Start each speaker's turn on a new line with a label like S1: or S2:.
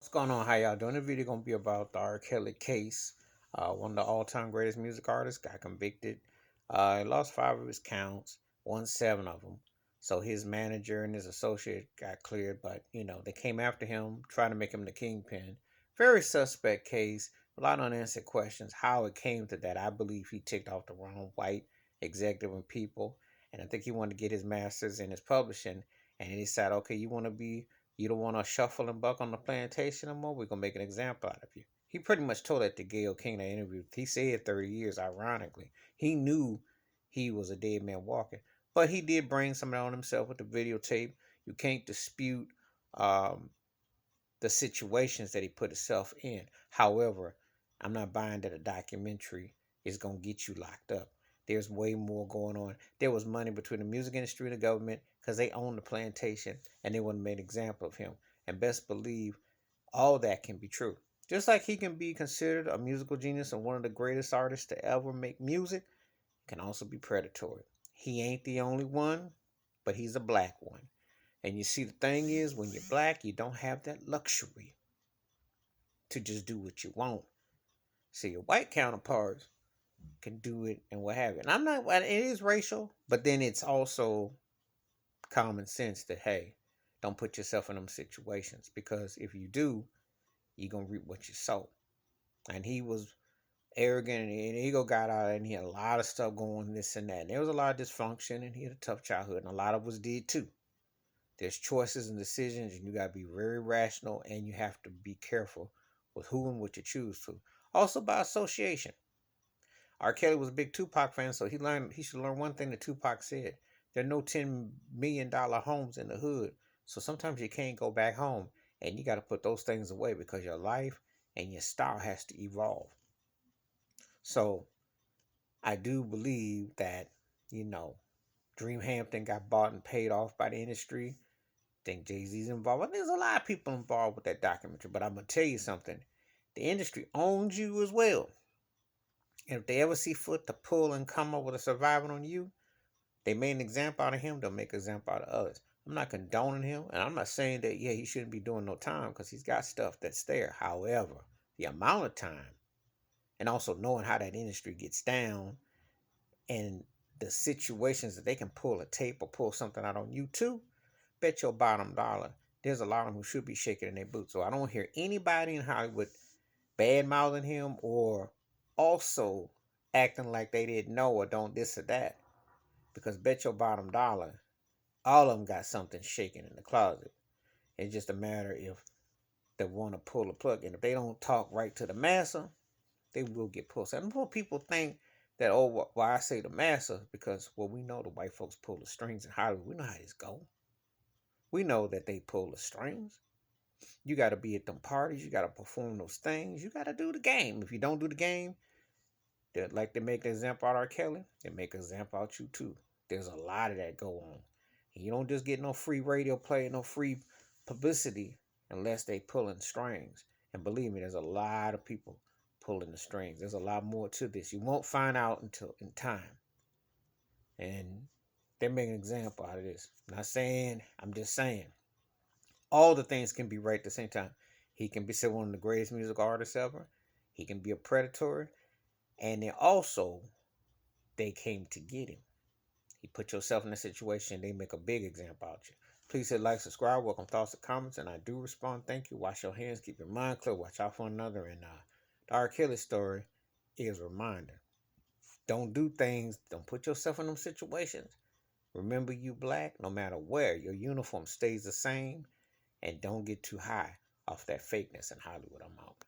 S1: What's going on? How y'all doing? The video gonna be about the R. Kelly case. One of the all-time greatest music artists got convicted. He lost 5 of his counts, won 7 of them. So his manager and his associate got cleared, but they came after him, trying to make him the kingpin. Very suspect case. A lot of unanswered questions. How it came to that, I believe he ticked off the wrong white executive and people, and I think he wanted to get his masters in his publishing, and he decided, okay, you don't want to shuffle and buck on the plantation no more. We're gonna make an example out of you. He pretty much told that to Gayle King that interview. He said 30 years, ironically. He knew he was a dead man walking. But he did bring some on himself with the videotape. You can't dispute um, the situations that he put himself in. However, I'm not buying that a documentary is gonna get you locked up. There's way more going on. There was money between the music industry and the government because they own the plantation and they want to make an example of him. And best believe all that can be true. Just like he can be considered a musical genius and one of the greatest artists to ever make music, can also be predatory. He ain't the only one, but he's a black one. And you see, the thing is, when you're black, you don't have that luxury to just do what you want. See, your white counterparts can do it and what have you. And I'm not, it is racial, but then it's also common sense that, hey, don't put yourself in them situations because if you do, you're going to reap what you sow. And he was arrogant and ego got out and he had a lot of stuff going, this and that. And there was a lot of dysfunction and he had a tough childhood and a lot of us did too. There's choices and decisions, and you got to be very rational and you have to be careful with who and what you choose to. Also, by association. R. Kelly was a big Tupac fan, so he should learn one thing that Tupac said. There are no $10 million homes in the hood. So sometimes you can't go back home and you got to put those things away because your life and your style has to evolve. So I do believe that, Dream Hampton got bought and paid off by the industry. Think Jay-Z's involved. And there's a lot of people involved with that documentary. But I'm going to tell you something. The industry owns you as well. And if they ever see fit to pull and come up with a survival on you, they made an example out of him, they'll make an example out of others. I'm not condoning him, and I'm not saying that, he shouldn't be doing no time because he's got stuff that's there. However, the amount of time and also knowing how that industry gets down and the situations that they can pull a tape or pull something out on you too, bet your bottom dollar there's a lot of them who should be shaking in their boots. So I don't hear anybody in Hollywood bad mouthing him or also acting like they didn't know or don't this or that. Because bet your bottom dollar, all of them got something shaking in the closet. It's just a matter if they want to pull the plug. And if they don't talk right to the massa, they will get pulled. And more people think that, oh, why I say the massa, because, well, we know the white folks pull the strings in Hollywood. We know how this go. We know that they pull the strings. You got to be at them parties. You got to perform those things. You got to do the game. If you don't do the game, they like to make an example out of R. Kelly. They make an example out you too. There's a lot of that go on. And you don't just get no free radio play, no free publicity unless they pulling strings. And believe me, there's a lot of people pulling the strings. There's a lot more to this. You won't find out until in time. And they make an example out of this. I'm not saying, I'm just saying. All the things can be right at the same time. He can be still one of the greatest music artists ever. He can be a predator. And then also, they came to get him. You put yourself in a situation, they make a big example out of you. Please hit like, subscribe, welcome thoughts and comments, and I do respond. Thank you. Wash your hands, keep your mind clear, watch out for one another. And the R. Kelly story is a reminder. Don't do things, don't put yourself in them situations. Remember, you black, no matter where, your uniform stays the same. And don't get too high off that fakeness in Hollywood. I'm out.